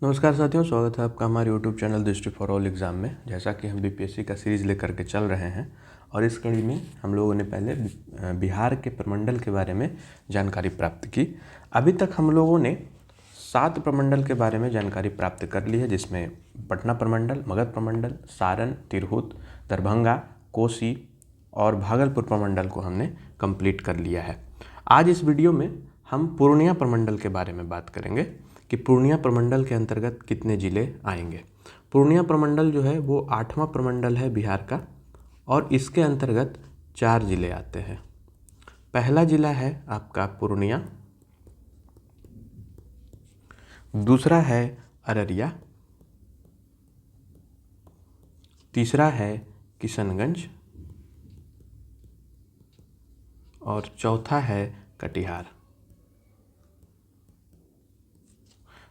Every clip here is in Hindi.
नमस्कार साथियों, स्वागत है आपका हमारे YouTube चैनल दृष्टि फॉर ऑल एग्ज़ाम में। जैसा कि हम बीपीएससी का सीरीज़ लेकर के चल रहे हैं और इस कड़ी में हम लोगों ने पहले बिहार के प्रमंडल के बारे में जानकारी प्राप्त की। अभी तक हम लोगों ने 7 प्रमंडल के बारे में जानकारी प्राप्त कर ली है, जिसमें पटना प्रमंडल, मगध प्रमंडल, सारण, तिरहुत, दरभंगा, कोसी और भागलपुर प्रमंडल को हमने कंप्लीट कर लिया है। आज इस वीडियो में हम पूर्णिया प्रमंडल के बारे में बात करेंगे कि पूर्णिया प्रमंडल के अंतर्गत कितने ज़िले आएंगे। पूर्णिया प्रमंडल जो है वो 8वां प्रमंडल है बिहार का और इसके अंतर्गत 4 ज़िले आते हैं। पहला ज़िला है आपका पूर्णिया, दूसरा है अररिया, तीसरा है किशनगंज और चौथा है कटिहार।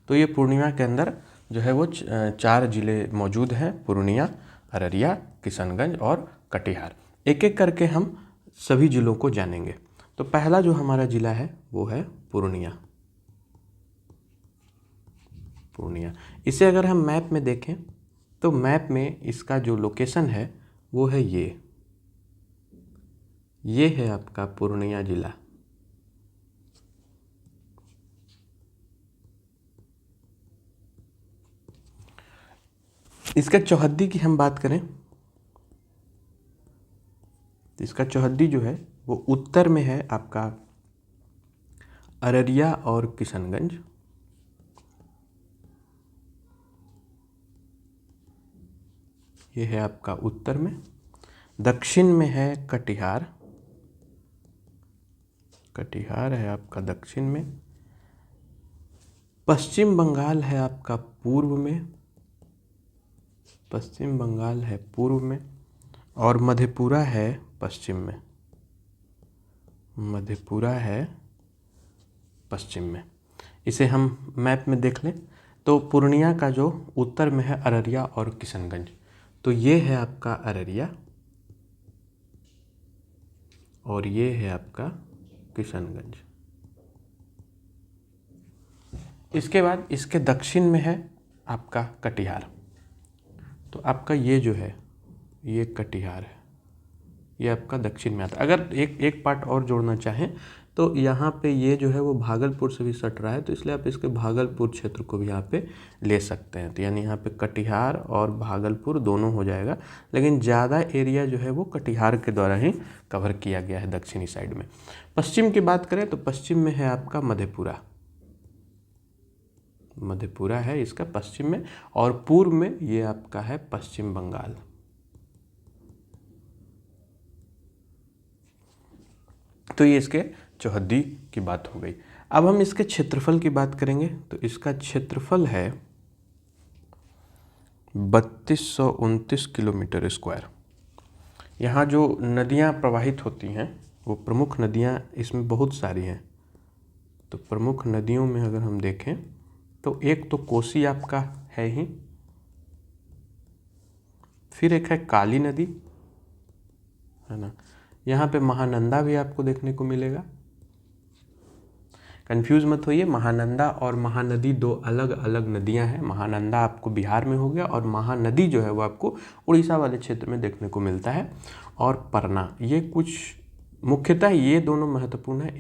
तो ये पूर्णिया के अंदर जो है वो 4 ज़िले मौजूद हैं: पूर्णिया, अररिया, किशनगंज और कटिहार। एक एक करके हम सभी ज़िलों को जानेंगे। तो पहला जो हमारा ज़िला है वो है पूर्णिया। पूर्णिया इसे अगर हम मैप में देखें तो मैप में इसका जो लोकेशन है वो है ये है आपका पूर्णिया ज़िला। इसका चौहद्दी की हम बात करें तो इसका चौहद्दी जो है वो उत्तर में है आपका अररिया और किशनगंज, ये है आपका उत्तर में। दक्षिण में है कटिहार, कटिहार है आपका दक्षिण में। पश्चिम बंगाल है आपका पूर्व में, पश्चिम बंगाल है पूर्व में। और मधेपुरा है पश्चिम में, मधेपुरा है पश्चिम में। इसे हम मैप में देख लें तो पूर्णिया का जो उत्तर में है अररिया और किशनगंज, तो ये है आपका अररिया और ये है आपका किशनगंज। इसके बाद इसके दक्षिण में है आपका कटिहार। तो आपका ये जो है ये कटिहार है, ये आपका दक्षिण में आता है। अगर एक पार्ट और जोड़ना चाहें तो यहाँ पे ये जो है वो भागलपुर से भी सट रहा है, तो इसलिए आप इसके भागलपुर क्षेत्र को भी यहाँ पे ले सकते हैं। तो यानी यहाँ पे कटिहार और भागलपुर दोनों हो जाएगा, लेकिन ज़्यादा एरिया जो है वो कटिहार के द्वारा ही कवर किया गया है दक्षिणी साइड में। पश्चिम की बात करें तो पश्चिम में है आपका मधेपुरा, मधेपुरा है इसका पश्चिम में। और पूर्व में ये आपका है पश्चिम बंगाल। तो ये इसके चौहद्दी की बात हो गई। अब हम इसके क्षेत्रफल की बात करेंगे तो इसका क्षेत्रफल है 3229 किलोमीटर स्क्वायर। यहाँ जो नदियाँ प्रवाहित होती हैं वो प्रमुख नदियाँ इसमें बहुत सारी हैं। तो प्रमुख नदियों में अगर हम देखें तो एक तो कोसी आपका है ही, फिर एक है काली नदी, है ना। यहाँ पे महानंदा भी आपको देखने को मिलेगा। कंफ्यूज मत होइए, महानंदा और महानदी दो अलग अलग नदियाँ हैं। महानंदा आपको बिहार में हो गया और महानदी जो है वो आपको उड़ीसा वाले क्षेत्र में देखने को मिलता है। और परना, ये कुछ मुख्यतः ये दोनों महत्वपूर्ण है।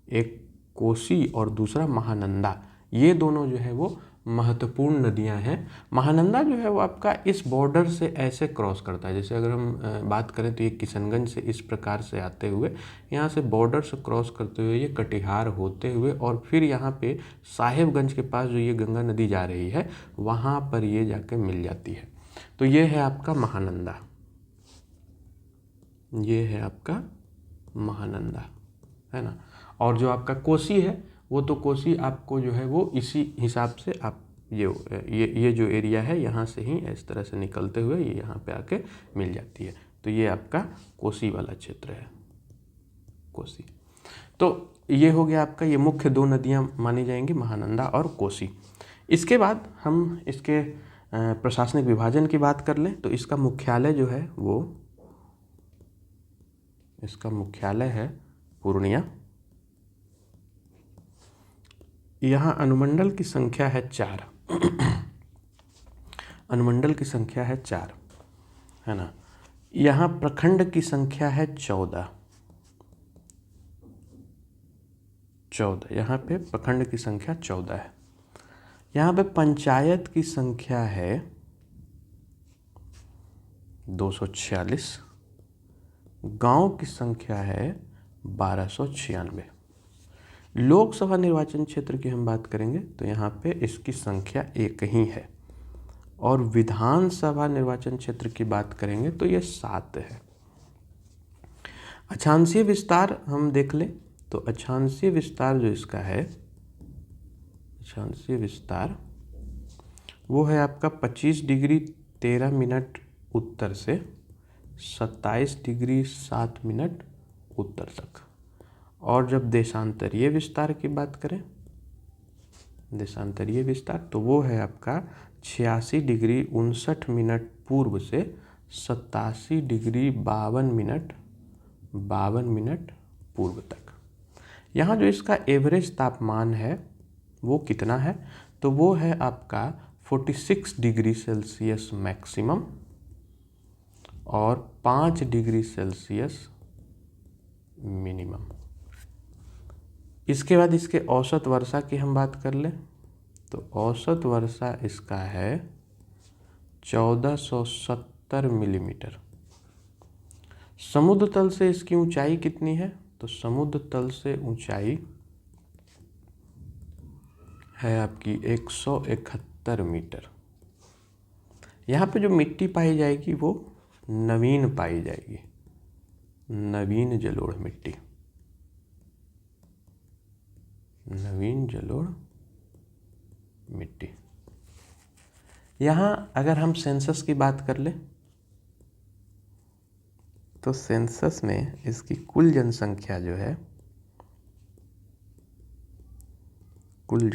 एक कोसी और दूसरा महानंदा, ये दोनों जो है वो महत्वपूर्ण नदियां हैं। महानंदा जो है वो आपका इस बॉर्डर से ऐसे क्रॉस करता है, जैसे अगर हम बात करें तो ये किशनगंज से इस प्रकार से आते हुए यहाँ से बॉर्डर से क्रॉस करते हुए ये कटिहार होते हुए और फिर यहाँ पे साहेबगंज के पास जो ये गंगा नदी जा रही है वहाँ पर ये जाके मिल जाती है। तो ये है आपका महानंदा, ये है आपका महानंदा, है ना। और जो आपका कोसी है वो तो कोसी आपको जो है वो इसी हिसाब से आप ये जो एरिया है यहाँ से ही इस तरह से निकलते हुए ये यहाँ पे आके मिल जाती है। तो ये आपका कोसी वाला क्षेत्र है, कोसी। तो ये हो गया आपका, ये मुख्य दो नदियाँ मानी जाएंगी, महानंदा और कोसी। इसके बाद हम इसके प्रशासनिक विभाजन की बात कर लें तो इसका मुख्यालय जो है वो, इसका मुख्यालय है पूर्णिया। यहाँ अनुमंडल की संख्या है 4। अनुमंडल की संख्या है 4, है ना। यहाँ प्रखंड की संख्या है 14। यहाँ पे प्रखंड की संख्या 14 है। यहाँ पे पंचायत की संख्या है 246। गांव की संख्या है 1296। लोकसभा निर्वाचन क्षेत्र की हम बात करेंगे तो यहाँ पे इसकी संख्या 1 ही है। और विधानसभा निर्वाचन क्षेत्र की बात करेंगे तो ये 7 है। अक्षांशीय विस्तार हम देख लें तो अक्षांशीय विस्तार जो इसका है, अक्षांशीय विस्तार वो है आपका 25 डिग्री 13 मिनट उत्तर से 27 डिग्री 7 मिनट उत्तर तक। और जब देशांतरीय विस्तार की बात करें, देशांतरीय विस्तार तो वो है आपका 86 डिग्री 59 मिनट पूर्व से 87 डिग्री 52 मिनट पूर्व तक। यहाँ जो इसका एवरेज तापमान है वो कितना है, तो वो है आपका 46 डिग्री सेल्सियस मैक्सिमम और 5 डिग्री सेल्सियस मिनिमम। इसके बाद इसके औसत वर्षा की हम बात कर लें तो औसत वर्षा इसका है 1470 मिलीमीटर। समुद्र तल से इसकी ऊंचाई कितनी है, तो समुद्र तल से ऊंचाई है आपकी 171 मीटर। यहाँ पे जो मिट्टी पाई जाएगी वो नवीन पाई जाएगी, नवीन जलोढ़ मिट्टी, नवीन जलोढ़ मिट्टी। यहाँ अगर हम सेंसस की बात कर ले तो सेंसस में इसकी कुल जनसंख्या जो है, कुल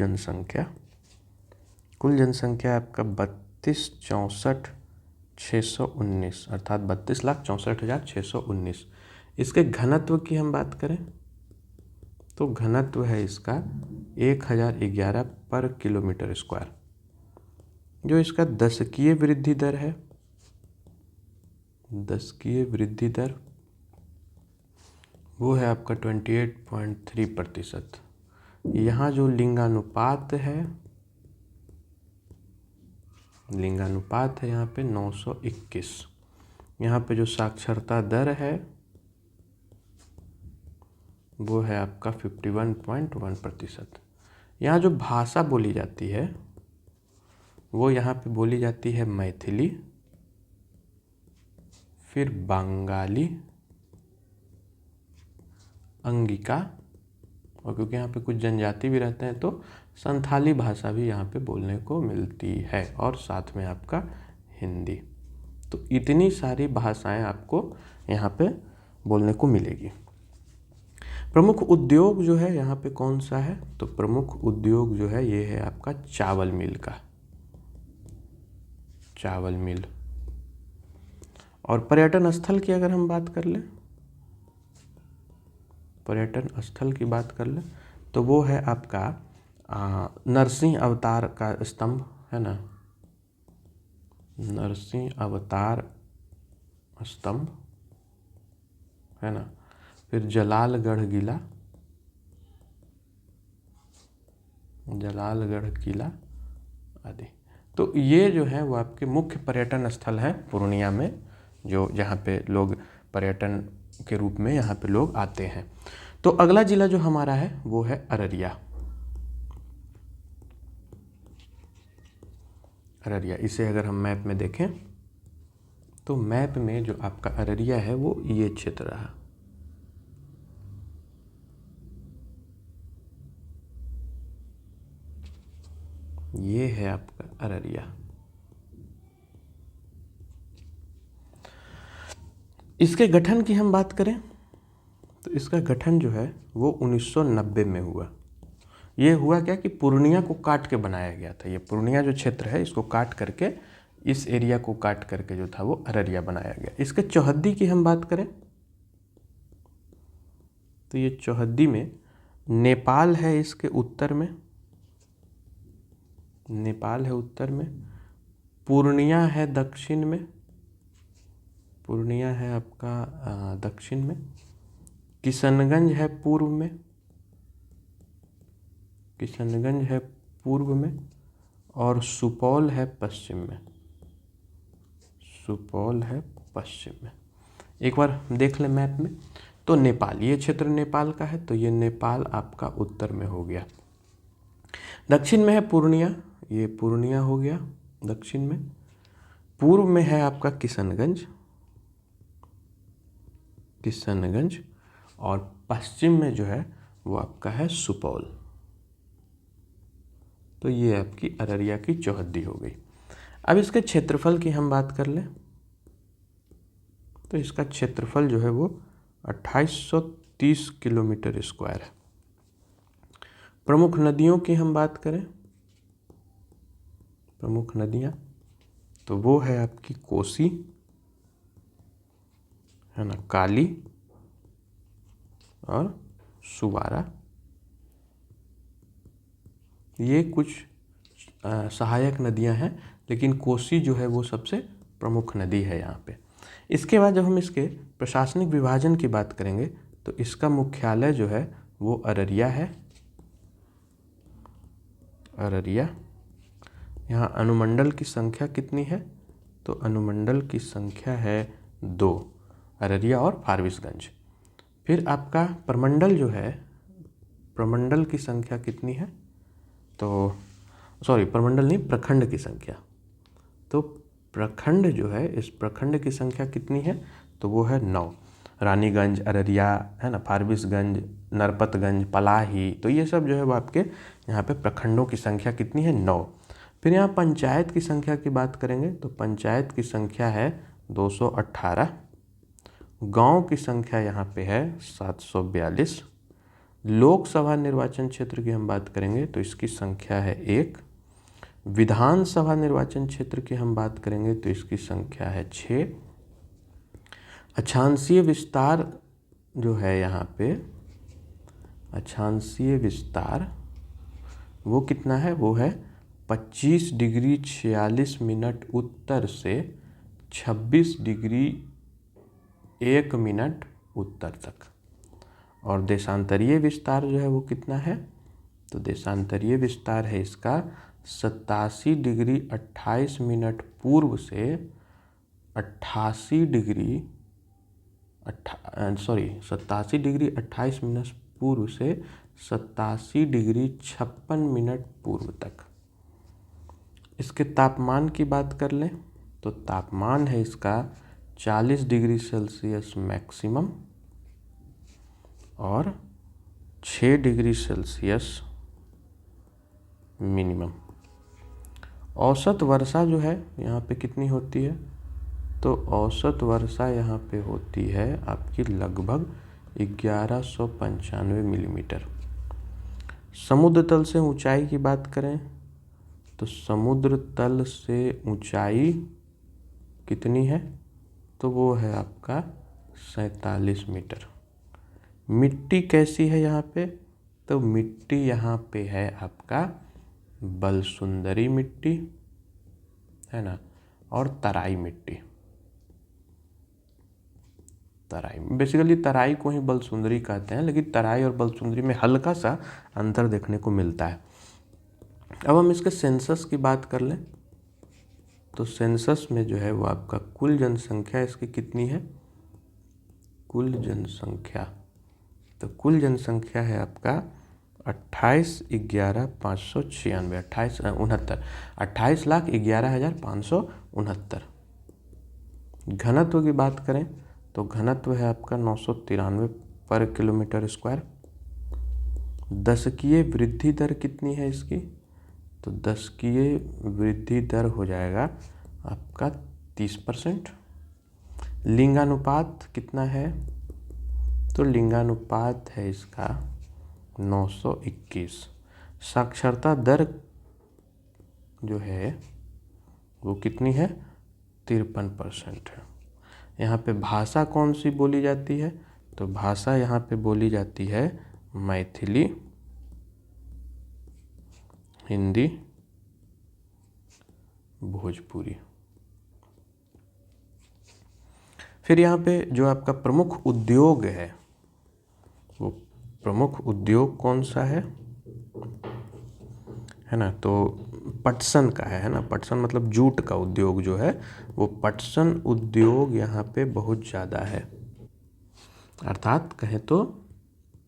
जनसंख्या आपका 32,64,619 अर्थात 32,64,619। इसके घनत्व की हम बात करें तो घनत्व है इसका 1011 पर किलोमीटर स्क्वायर। जो इसका दशकीय वृद्धि दर है, दशकीय वृद्धि दर वो है आपका 28.3%। यहाँ जो लिंगानुपात है यहाँ पे 921। यहाँ पे जो साक्षरता दर है वो है आपका 51.1%। यहाँ जो भाषा बोली जाती है वो यहाँ पे बोली जाती है मैथिली, फिर बंगाली, अंगिका, और क्योंकि यहाँ पे कुछ जनजाति भी रहते हैं तो संथाली भाषा भी यहाँ पे बोलने को मिलती है, और साथ में आपका हिंदी। तो इतनी सारी भाषाएं आपको यहाँ पे बोलने को मिलेगी। प्रमुख उद्योग जो है यहाँ पे कौन सा है, तो प्रमुख उद्योग जो है ये है आपका चावल मिल का, चावल मिल। और पर्यटन स्थल की अगर हम बात कर लें, पर्यटन स्थल की बात कर लें तो वो है आपका नरसिंह अवतार का स्तंभ, है ना, नरसिंह अवतार स्तंभ, है ना, फिर जलालगढ़ किला, जलालगढ़ किला आदि। तो ये जो है वो आपके मुख्य पर्यटन स्थल हैं पूर्णिया में, जो जहाँ पे लोग पर्यटन के रूप में यहाँ पे लोग आते हैं। तो अगला जिला जो हमारा है वो है अररिया। अररिया, इसे अगर हम मैप में देखें तो मैप में जो आपका अररिया है वो ये क्षेत्र रहा। ये है आपका अररिया। इसके गठन की हम बात करें तो इसका गठन जो है वो 1990 में हुआ। ये हुआ क्या कि पूर्णिया को काट के बनाया गया था। ये पूर्णिया जो क्षेत्र है इसको काट करके, इस एरिया को काट करके जो था वो अररिया बनाया गया। इसके चौहद्दी की हम बात करें तो ये चौहद्दी में नेपाल है इसके उत्तर में, नेपाल है उत्तर में, पूर्णिया है दक्षिण में, पूर्णिया है आपका दक्षिण में, किशनगंज है पूर्व में, किशनगंज है पूर्व में, और सुपौल है पश्चिम में, सुपौल है पश्चिम में। एक बार देख लें मैप में, तो नेपाल, ये क्षेत्र नेपाल का है, तो ये नेपाल आपका उत्तर में हो गया। दक्षिण में है पूर्णिया, ये पूर्णिया हो गया दक्षिण में। पूर्व में है आपका किशनगंज, किशनगंज, और पश्चिम में जो है वो आपका है सुपौल। तो ये आपकी अररिया की चौहद्दी हो गई। अब इसके क्षेत्रफल की हम बात कर लें, तो इसका क्षेत्रफल जो है वो 2830 किलोमीटर स्क्वायर है। प्रमुख नदियों की हम बात करें, प्रमुख नदियाँ, तो वो है आपकी कोसी, है ना, काली और सुवारा। ये कुछ सहायक नदियां हैं, लेकिन कोसी जो है वो सबसे प्रमुख नदी है यहाँ पे। इसके बाद जब हम इसके प्रशासनिक विभाजन की बात करेंगे, तो इसका मुख्यालय जो है वो अररिया है, अररिया। यहाँ अनुमंडल की संख्या कितनी है, तो अनुमंडल की संख्या है 2, अररिया और फारबिसगंज। फिर आपका प्रमंडल जो है, प्रमंडल की संख्या कितनी है, तो सॉरी प्रमंडल नहीं, प्रखंड की संख्या। तो प्रखंड जो है, इस प्रखंड की संख्या कितनी है, तो वो है 9। रानीगंज, अररिया, है ना, फारबिसगंज, नरपतगंज, पलाही, तो ये सब जो है वो आपके यहाँ पे प्रखंडों की संख्या कितनी है, 9। फिर यहाँ पंचायत की संख्या की बात करेंगे, तो पंचायत की संख्या है 218। गांव की संख्या यहाँ पे है 742। लोकसभा निर्वाचन क्षेत्र की हम बात करेंगे, तो इसकी संख्या है 1। विधानसभा निर्वाचन क्षेत्र की हम बात करेंगे, तो इसकी संख्या है 6। अक्षांशीय विस्तार जो है यहाँ पे, अक्षांशीय विस्तार वो कितना है, वो है 25 डिग्री 46 मिनट उत्तर से 26 डिग्री 1 मिनट उत्तर तक। और देशांतरीय विस्तार जो है वो कितना है, तो देशांतरीय विस्तार है इसका 87 डिग्री 28 मिनट पूर्व से 88 डिग्री 87 डिग्री 28 मिनट पूर्व से 87 डिग्री 56 मिनट पूर्व तक। इसके तापमान की बात कर लें, तो तापमान है इसका 40 डिग्री सेल्सियस मैक्सिमम और 6 डिग्री सेल्सियस मिनिमम। औसत वर्षा जो है यहाँ पे कितनी होती है, तो औसत वर्षा यहाँ पे होती है आपकी लगभग 1195 मिलीमीटर। समुद्र तल से ऊंचाई की बात करें, तो समुद्र तल से ऊंचाई कितनी है, तो वो है आपका 47 मीटर। मिट्टी कैसी है यहाँ पे, तो मिट्टी यहाँ पे है आपका बलसुंदरी मिट्टी, है ना, और तराई मिट्टी। तराई, बेसिकली तराई को ही बलसुंदरी कहते हैं, लेकिन तराई और बलसुंदरी में हल्का सा अंतर देखने को मिलता है। अब हम इसके सेंसस की बात कर लें, तो सेंसस में जो है वो आपका कुल जनसंख्या इसकी कितनी है, कुल जनसंख्या, तो कुल जनसंख्या है आपका 28,11,569। घनत्व की बात करें, तो घनत्व है आपका 993 पर किलोमीटर स्क्वायर। दशकीय वृद्धि दर कितनी है इसकी, तो दशकीय वृद्धि दर हो जाएगा आपका 30%। लिंगानुपात कितना है, तो लिंगानुपात है इसका 921। साक्षरता दर जो है वो कितनी है, 53% है। यहाँ पे भाषा कौन सी बोली जाती है, तो भाषा यहाँ पे बोली जाती है मैथिली, हिंदी भोजपुरी। फिर यहाँ पे जो आपका प्रमुख उद्योग है, वो प्रमुख उद्योग कौन सा है ना, तो पटसन का है ना। पटसन मतलब जूट का उद्योग जो है, वो पटसन उद्योग यहाँ पे बहुत ज़्यादा है। अर्थात कहें तो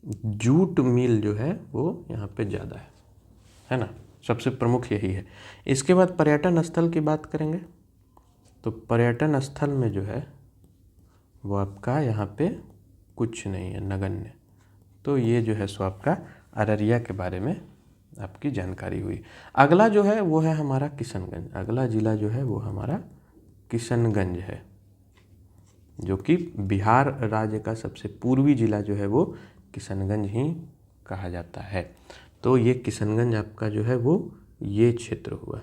जूट मिल जो है वो यहाँ पे ज़्यादा है ना। सबसे प्रमुख यही है। इसके बाद पर्यटन स्थल की बात करेंगे, तो पर्यटन स्थल में जो है वो आपका यहाँ पे कुछ नहीं है, नगण्य। तो ये जो है सो आपका अररिया के बारे में आपकी जानकारी हुई। अगला जो है वो है हमारा किशनगंज। अगला ज़िला जो है वो हमारा किशनगंज है, जो कि बिहार राज्य का सबसे पूर्वी ज़िला जो है वो किशनगंज ही कहा जाता है। तो ये किशनगंज आपका जो है वो ये क्षेत्र हुआ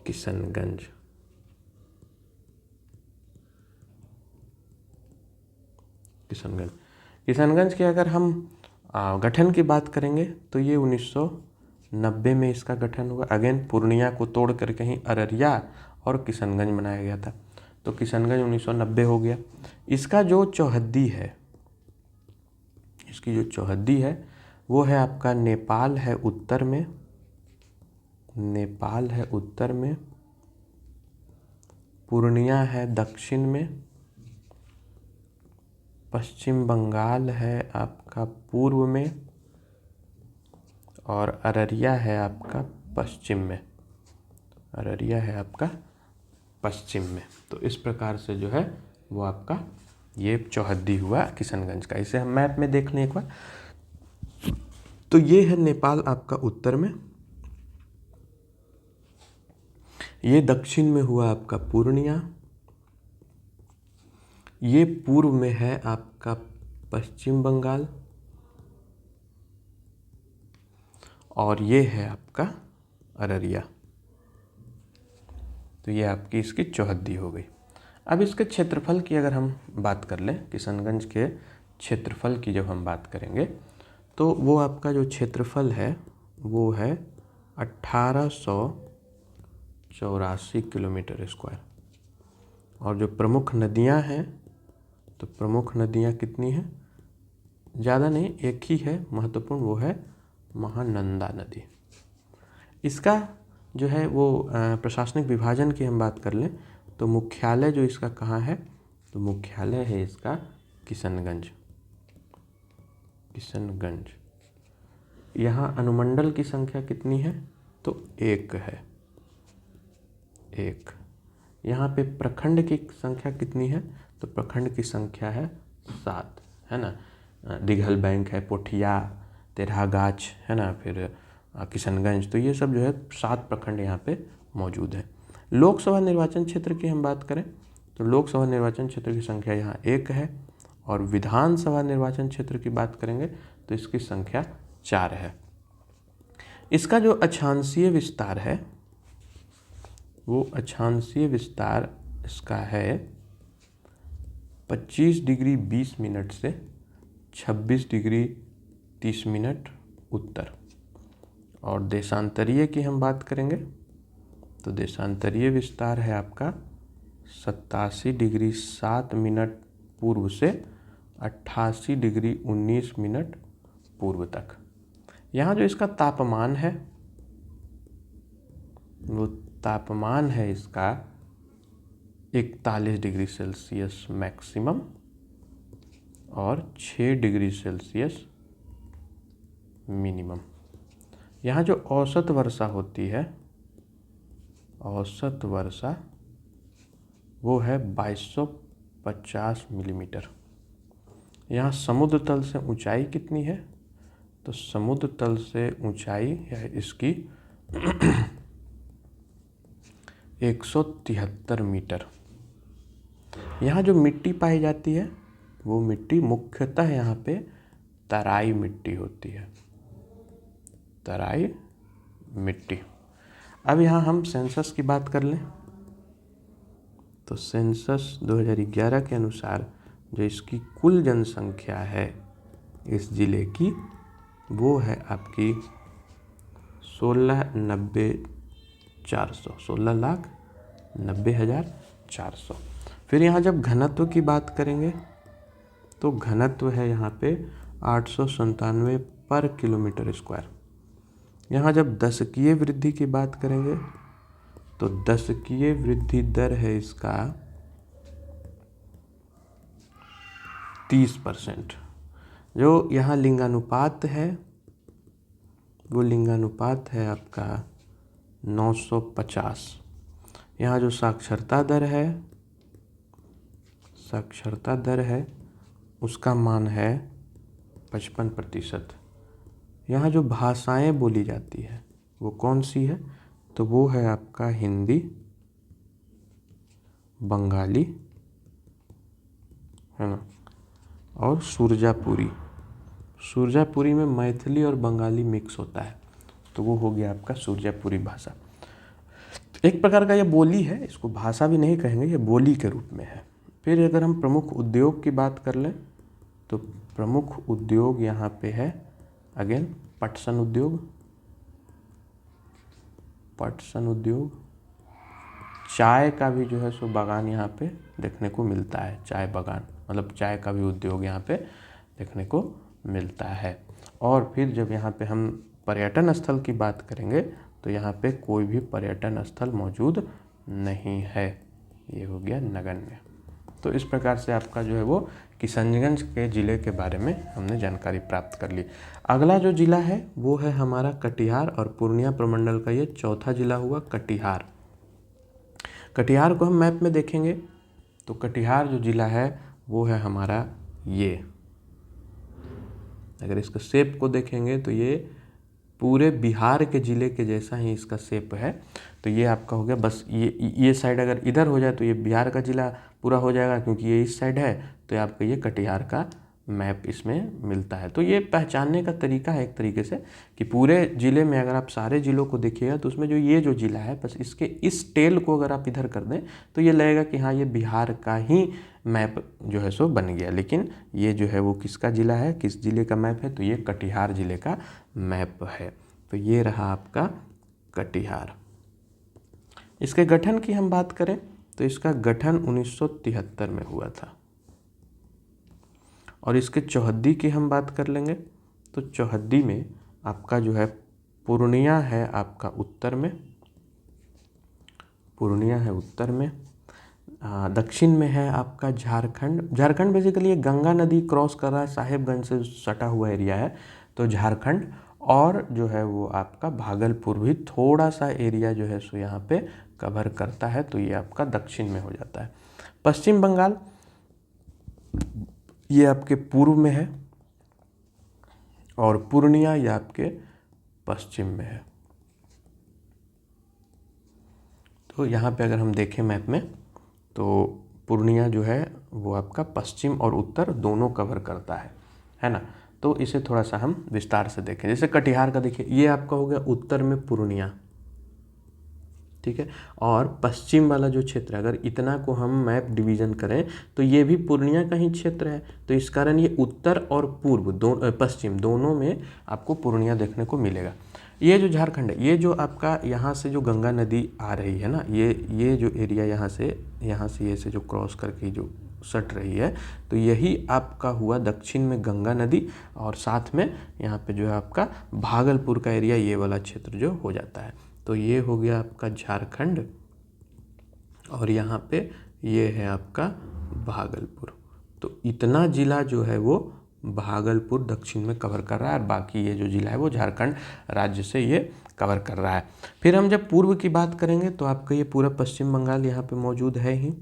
किशनगंज। किशनगंज के अगर हम गठन की बात करेंगे तो ये 1990 में इसका गठन हुआ। अगेन पूर्णिया को तोड़ कर कहीं अररिया और किशनगंज बनाया गया था, तो किशनगंज 1990 हो गया। इसका जो चौहद्दी है, इसकी जो चौहद्दी है वो है आपका नेपाल है उत्तर में, नेपाल है उत्तर में, पूर्णिया है दक्षिण में, पश्चिम बंगाल है आपका पूर्व में, और अररिया है आपका पश्चिम में। अररिया है आपका पश्चिम में। तो इस प्रकार से जो है वो आपका ये चौहद्दी हुआ किशनगंज का। इसे हम मैप में देख लें एक बार, तो ये है नेपाल आपका उत्तर में, ये दक्षिण में हुआ आपका पूर्णिया, ये पूर्व में है आपका पश्चिम बंगाल, और ये है आपका अररिया। तो ये आपकी इसकी चौहद्दी हो गई। अब इसके क्षेत्रफल की अगर हम बात कर लें, किशनगंज के क्षेत्रफल की जब हम बात करेंगे तो वो आपका जो क्षेत्रफल है वो है 1884 किलोमीटर स्क्वायर। और जो प्रमुख नदियां हैं, तो प्रमुख नदियां कितनी हैं? ज़्यादा नहीं, एक ही है महत्वपूर्ण, वो है महानंदा नदी। इसका जो है वो प्रशासनिक विभाजन की हम बात कर लें तो मुख्यालय जो इसका कहाँ है, तो मुख्यालय है इसका किशनगंज। किशनगंज। यहाँ अनुमंडल की संख्या कितनी है, तो एक है, एक। यहाँ पे प्रखंड की संख्या कितनी है, तो प्रखंड की संख्या है 7, है ना। दिघल बैंक है, पोठिया, तेरहागाछ, है ना, फिर किशनगंज। तो ये सब जो है 7 प्रखंड यहाँ पे मौजूद है। लोकसभा निर्वाचन क्षेत्र की हम बात करें तो लोकसभा निर्वाचन क्षेत्र की संख्या यहाँ 1 है, और विधानसभा निर्वाचन क्षेत्र की बात करेंगे तो इसकी संख्या 4 है। इसका जो अक्षांशीय विस्तार है, वो अक्षांशीय विस्तार इसका है 25 डिग्री 20 मिनट से 26 डिग्री 30 मिनट उत्तर। और देशांतरीय की हम बात करेंगे तो देशांतरीय विस्तार है आपका 87 डिग्री 7 मिनट पूर्व से 88 डिग्री 19 मिनट पूर्व तक। यहाँ जो इसका तापमान है, वो तापमान है इसका 41 डिग्री सेल्सियस मैक्सिमम और 6 डिग्री सेल्सियस मिनिमम। यहाँ जो औसत वर्षा होती है, औसत वर्षा वो है 2250 मिलीमीटर। यहाँ समुद्र तल से ऊंचाई कितनी है, तो समुद्र तल से ऊंचाई है इसकी 173 मीटर। यहाँ जो मिट्टी पाई जाती है वो मिट्टी मुख्यतः यहाँ पे तराई मिट्टी होती है, तराई मिट्टी। अब यहाँ हम सेंसस की बात कर लें तो सेंसस 2011 के अनुसार जो इसकी कुल जनसंख्या है इस ज़िले की, वो है आपकी 1690 400, 16,90,400। फिर यहाँ जब घनत्व की बात करेंगे तो घनत्व है यहाँ पे 897 पर किलोमीटर स्क्वायर। यहाँ जब दशकीय वृद्धि की बात करेंगे तो दशकीय वृद्धि दर है इसका 30%। जो यहाँ लिंगानुपात है वो लिंगानुपात है आपका 950। यहाँ जो साक्षरता दर है उसका मान है 55%। यहाँ जो भाषाएं बोली जाती है वो कौन सी है, तो वो है आपका हिंदी, बंगाली, है ना, और सुरजापुरी में मैथिली और बंगाली मिक्स होता है, तो वो हो गया आपका सुरजापुरी भाषा। एक प्रकार का ये बोली है, इसको भाषा भी नहीं कहेंगे, ये बोली के रूप में है। फिर अगर हम प्रमुख उद्योग की बात कर लें तो प्रमुख उद्योग यहाँ पे है अगेन पटसन उद्योग, चाय का भी जो है सो बागान यहाँ पे देखने को मिलता है, चाय बागान मतलब चाय का भी उद्योग यहाँ पे देखने को मिलता है। और फिर जब यहाँ पे हम पर्यटन स्थल की बात करेंगे तो यहाँ पे कोई भी पर्यटन स्थल मौजूद नहीं है, ये हो गया नगण्य। तो इस प्रकार से आपका जो है वो किशनगंज के ज़िले के बारे में हमने जानकारी प्राप्त कर ली। अगला जो ज़िला है वो है हमारा कटिहार, और पूर्णिया प्रमंडल का ये चौथा ज़िला हुआ कटिहार। कटिहार को हम मैप में देखेंगे तो कटिहार जो ज़िला है वो है हमारा ये, अगर इसका शेप को देखेंगे तो ये पूरे बिहार के ज़िले के जैसा ही इसका शेप है। तो ये आपका हो गया, बस ये साइड अगर इधर हो जाए तो ये बिहार का ज़िला पूरा हो जाएगा, क्योंकि ये इस साइड है तो ये आपका ये कटिहार का मैप इसमें मिलता है। तो ये पहचानने का तरीका है एक तरीके से कि पूरे ज़िले में अगर आप सारे ज़िलों को देखिएगा तो उसमें जो ये जो ज़िला है बस इसके इस टेल को अगर आप इधर कर दें तो ये लगेगा कि हाँ ये बिहार का ही मैप जो है सो बन गया। लेकिन ये जो है वो किसका ज़िला है, किस ज़िले का मैप है, तो ये कटिहार ज़िले का मैप है। तो ये रहा आपका कटिहार। इसके गठन की हम बात करें तो इसका गठन 1973 में हुआ था। और इसके चौहद्दी की हम बात कर लेंगे तो चौहद्दी में आपका जो है पूर्णिया है आपका उत्तर में, पूर्णिया है उत्तर में, दक्षिण में है आपका झारखंड बेसिकली ये गंगा नदी क्रॉस कर रहा है, साहेबगंज से सटा हुआ एरिया है तो झारखंड, और जो है वो आपका भागलपुर भी थोड़ा सा एरिया जो है सो यहाँ पे कवर करता है, तो ये आपका दक्षिण में हो जाता है। पश्चिम बंगाल ये आपके पूर्व में है और पूर्णिया ये आपके पश्चिम में है। तो यहाँ पे अगर हम देखें मैप में तो पूर्णिया जो है वो आपका पश्चिम और उत्तर दोनों कवर करता है ना। तो इसे थोड़ा सा हम विस्तार से देखें। जैसे कटिहार का देखिए, ये आपका हो गया उत्तर में पूर्णिया, ठीक है, और पश्चिम वाला जो क्षेत्र है अगर इतना को हम मैप डिवीज़न करें तो ये भी पूर्णिया का ही क्षेत्र है। तो इस कारण ये उत्तर और पूर्व पश्चिम दोनों में आपको पूर्णिया देखने को मिलेगा। ये जो झारखंड है, ये जो आपका यहाँ से जो गंगा नदी आ रही है ना, ये जो एरिया यहाँ से ये से जो क्रॉस करके जो सट रही है, तो यही आपका हुआ दक्षिण में गंगा नदी, और साथ में यहाँ पे जो है आपका भागलपुर का एरिया, ये वाला क्षेत्र जो हो जाता है। तो ये हो गया आपका झारखंड, और यहाँ पे ये है आपका भागलपुर। तो इतना ज़िला जो है वो भागलपुर दक्षिण में कवर कर रहा है, और बाकी ये जो ज़िला है वो झारखंड राज्य से ये कवर कर रहा है। फिर हम जब पूर्व की बात करेंगे तो आपका ये पूरा पश्चिम बंगाल यहाँ पे मौजूद है ही,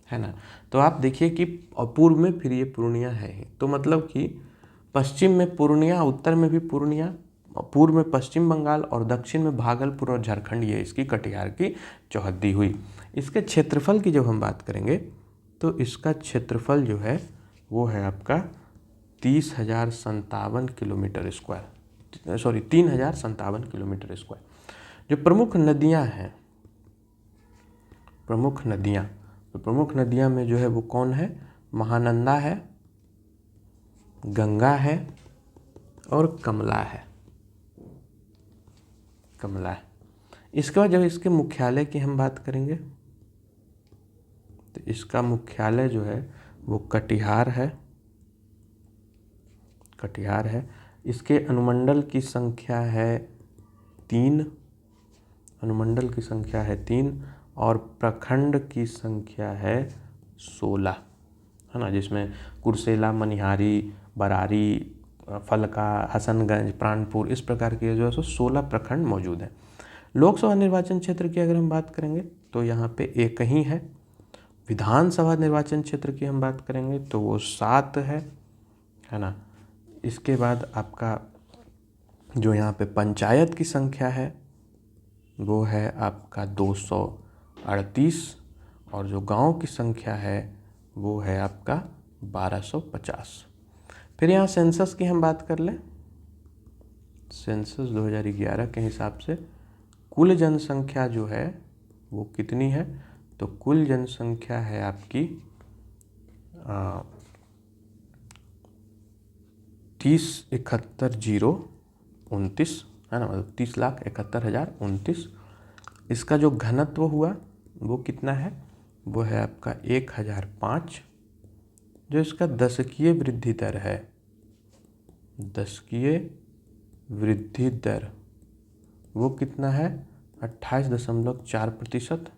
है ना। तो आप देखिए कि पूर्व में फिर ये पूर्णिया है ही, तो मतलब कि पश्चिम में पूर्णिया, उत्तर में भी पूर्णिया, पूर्व में पश्चिम बंगाल और दक्षिण में भागलपुर और झारखंड, ये इसकी कटिहार की चौहद्दी हुई। इसके क्षेत्रफल की जब हम बात करेंगे तो इसका क्षेत्रफल जो है वो है आपका 30,057 kilometre square, sorry 3,057 kilometre square. जो प्रमुख नदियां हैं, तो प्रमुख नदियां में जो है वो कौन है, महानंदा है, गंगा है और कमला है। इसके बाद जब इसके मुख्यालय की हम बात करेंगे तो इसका मुख्यालय जो है वो कटिहार है। इसके अनुमंडल की संख्या है 3, और प्रखंड की संख्या है 16, है ना, जिसमें कुर्सेला, मनिहारी, बरारी, फलका, हसनगंज, प्राणपुर, इस प्रकार के जो है सो 16 प्रखंड मौजूद हैं। लोकसभा निर्वाचन क्षेत्र की अगर हम बात करेंगे तो यहाँ पे एक ही है। विधानसभा निर्वाचन क्षेत्र की हम बात करेंगे तो वो 7 है ना। इसके बाद आपका जो यहाँ पे पंचायत की संख्या है वो है आपका 238, और जो गांव की संख्या है वो है आपका 1250। फिर यहाँ सेंसस की हम बात कर लें। सेंसस 2011 के हिसाब से कुल जनसंख्या जो है वो कितनी है, तो कुल जनसंख्या है आपकी 30,71,029, है ना, मतलब 30,71,029। इसका जो घनत्व हुआ वो कितना है, वो है आपका 1005। जो इसका दशकीय वृद्धि दर है, दशकीय वृद्धि दर वो कितना है, 28.4%।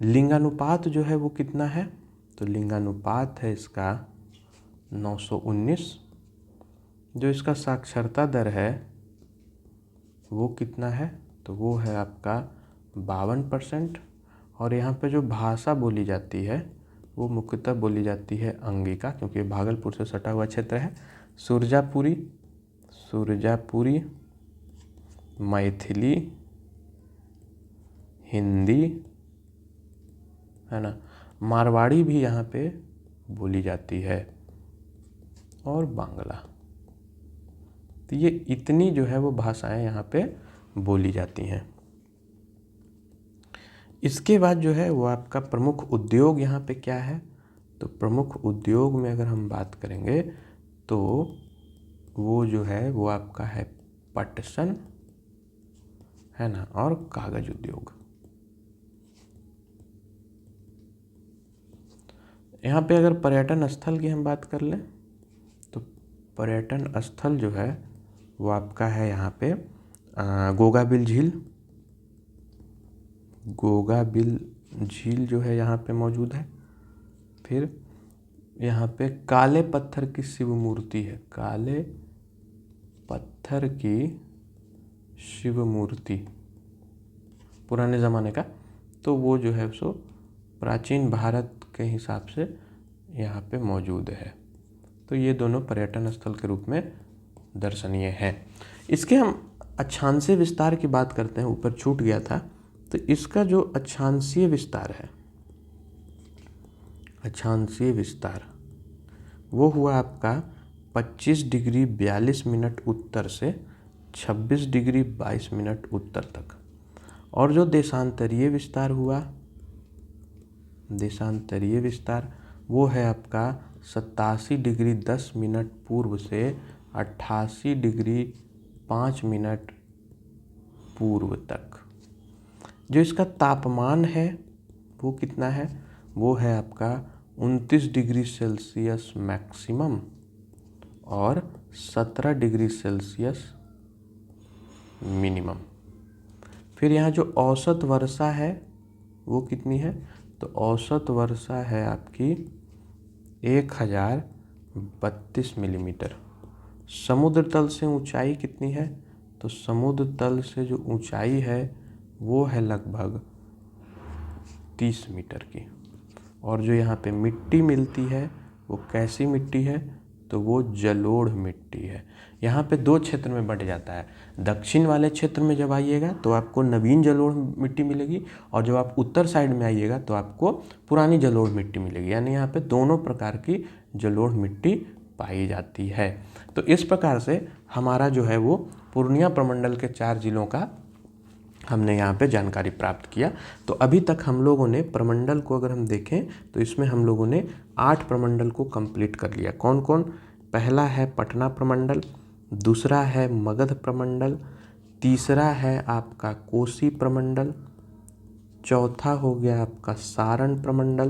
लिंगानुपात जो है वो कितना है, तो लिंगानुपात है इसका 919। जो इसका साक्षरता दर है वो कितना है, तो वो है आपका 52%। और यहाँ पे जो भाषा बोली जाती है वो मुख्यतः बोली जाती है अंगिका, क्योंकि भागलपुर से सटा हुआ क्षेत्र है। सुरजापुरी, मैथिली, हिंदी, है ना, मारवाड़ी भी यहाँ पे बोली जाती है, और बांग्ला। तो ये इतनी जो है वो भाषाएं यहाँ पे बोली जाती हैं। इसके बाद जो है वो आपका प्रमुख उद्योग यहाँ पे क्या है, तो प्रमुख उद्योग में अगर हम बात करेंगे तो वो जो है वो आपका है पटसन, है ना, और कागज उद्योग। यहाँ पे अगर पर्यटन स्थल की हम बात कर लें तो पर्यटन स्थल जो है वो आपका है यहाँ पे गोगाबिल झील जो है यहाँ पे मौजूद है। फिर यहाँ पे काले पत्थर की शिव मूर्ति है, काले पत्थर की शिव मूर्ति पुराने ज़माने का, तो वो जो है सो प्राचीन भारत के हिसाब से यहाँ पे मौजूद है। तो ये दोनों पर्यटन स्थल के रूप में दर्शनीय हैं। इसके हम अक्षांशीय विस्तार की बात करते हैं, ऊपर छूट गया था। तो इसका जो अक्षांशीय विस्तार है, अक्षांशीय विस्तार वो हुआ आपका 25 डिग्री 42 मिनट उत्तर से 26 डिग्री 22 मिनट उत्तर तक। और जो देशांतरीय विस्तार हुआ, देशांतरीय विस्तार वो है आपका 87 डिग्री 10 मिनट पूर्व से 88 डिग्री 5 मिनट पूर्व तक। जो इसका तापमान है वो कितना है, वो है आपका 29 डिग्री सेल्सियस मैक्सिमम और 17 डिग्री सेल्सियस मिनिमम। फिर यहाँ जो औसत वर्षा है वो कितनी है, तो औसत वर्षा है आपकी 1032 मिलीमीटर। समुद्र तल से ऊंचाई कितनी है, तो समुद्र तल से जो ऊंचाई है वो है लगभग 30 मीटर की। और जो यहाँ पे मिट्टी मिलती है वो कैसी मिट्टी है, तो वो जलोढ़ मिट्टी है। यहाँ पे दो क्षेत्र में बंट जाता है। दक्षिण वाले क्षेत्र में जब आइएगा तो आपको नवीन जलोढ़ मिट्टी मिलेगी, और जब आप उत्तर साइड में आइएगा तो आपको पुरानी जलोढ़ मिट्टी मिलेगी। यानी यहाँ पे दोनों प्रकार की जलोढ़ मिट्टी पाई जाती है। तो इस प्रकार से हमारा जो है वो पूर्णिया प्रमंडल के 4 जिलों का हमने यहाँ पे जानकारी प्राप्त किया। तो अभी तक हम लोगों ने प्रमंडल को अगर हम देखें तो इसमें हम लोगों ने 8 प्रमंडल को कंप्लीट कर लिया। कौन कौन, पहला है पटना प्रमंडल, दूसरा है मगध प्रमंडल, तीसरा है आपका कोसी प्रमंडल, चौथा हो गया आपका सारण प्रमंडल,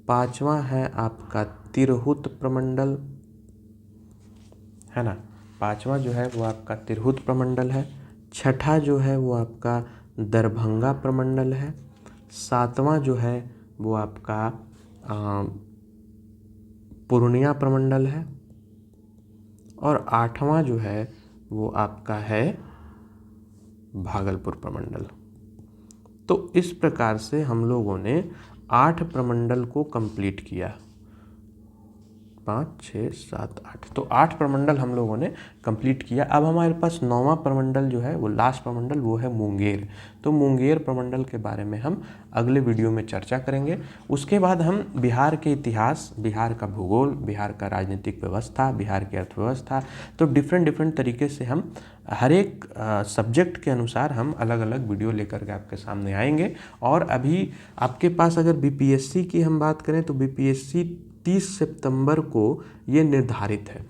पांचवा है आपका तिरहुत प्रमंडल, है ना, पांचवा जो है वो आपका तिरहुत प्रमंडल है। छठा जो है वो आपका दरभंगा प्रमंडल है। सातवां जो है वो आपका पूर्णिया प्रमंडल है। और आठवां जो है वो आपका है भागलपुर प्रमंडल। तो इस प्रकार से हम लोगों ने 8 प्रमंडल को कंप्लीट किया। 5, 6, 7, 8, तो 8 प्रमंडल हम लोगों ने कंप्लीट किया। अब हमारे पास 9वां प्रमंडल जो है वो लास्ट प्रमंडल, वो है मुंगेर। तो मुंगेर प्रमंडल के बारे में हम अगले वीडियो में चर्चा करेंगे। उसके बाद हम बिहार के इतिहास, बिहार का भूगोल, बिहार का राजनीतिक व्यवस्था, बिहार की अर्थव्यवस्था, तो डिफरेंट तरीके से हम हर एक सब्जेक्ट के अनुसार हम अलग अलग वीडियो लेकर के आपके सामने आएंगे। और अभी आपके पास अगर बीपीएससी की हम बात करें तो बीपीएससी 30 सितंबर को ये निर्धारित है।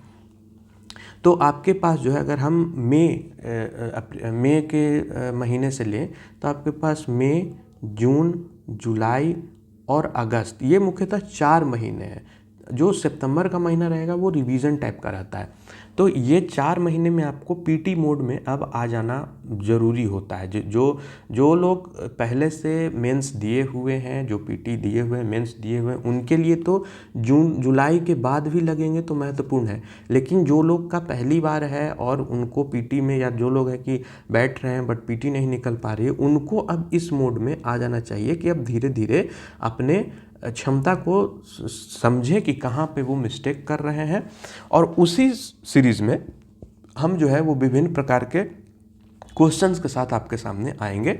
तो आपके पास जो है, अगर हम मई के महीने से लें तो आपके पास मई, जून, जुलाई और अगस्त, ये मुख्यतः 4 महीने हैं। जो सितंबर का महीना रहेगा वो रिवीजन टाइप का रहता है। तो ये 4 महीने में आपको पीटी मोड में अब आ जाना ज़रूरी होता है। जो लोग पहले से मेंस दिए हुए हैं, जो पीटी दिए हुए हैं, मेंस दिए हुए हैं, उनके लिए तो जून जुलाई के बाद भी लगेंगे तो महत्वपूर्ण है। लेकिन जो लोग का पहली बार है और उनको पीटी में, या जो लोग हैं कि बैठ रहे हैं बट पीटी नहीं निकल पा रही है, उनको अब इस मोड में आ जाना चाहिए कि अब धीरे धीरे अपने क्षमता को समझें कि कहाँ पे वो मिस्टेक कर रहे हैं। और उसी सीरीज़ में हम जो है वो विभिन्न प्रकार के क्वेश्चंस के साथ आपके सामने आएंगे।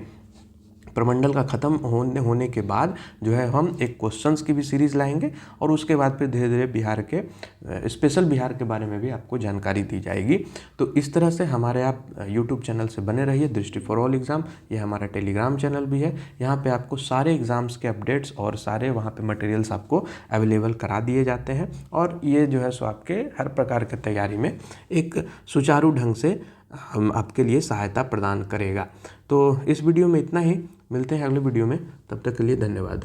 प्रमंडल का ख़त्म होने के बाद जो है हम एक क्वेश्चंस की भी सीरीज़ लाएंगे और उसके बाद फिर धीरे धीरे बिहार के स्पेशल बिहार के बारे में भी आपको जानकारी दी जाएगी। तो इस तरह से हमारे आप यूट्यूब चैनल से बने रहिए। दृष्टि फॉर ऑल एग्ज़ाम, ये हमारा टेलीग्राम चैनल भी है। यहाँ पे आपको सारे एग्ज़ाम्स के अपडेट्स और सारे वहाँ पे मटेरियल्स आपको अवेलेबल करा दिए जाते हैं। और ये जो है सो आपके हर प्रकार की तैयारी में एक सुचारू ढंग से हम आपके लिए सहायता प्रदान करेगा। तो इस वीडियो में इतना ही, मिलते हैं अगले वीडियो में, तब तक के लिए धन्यवाद।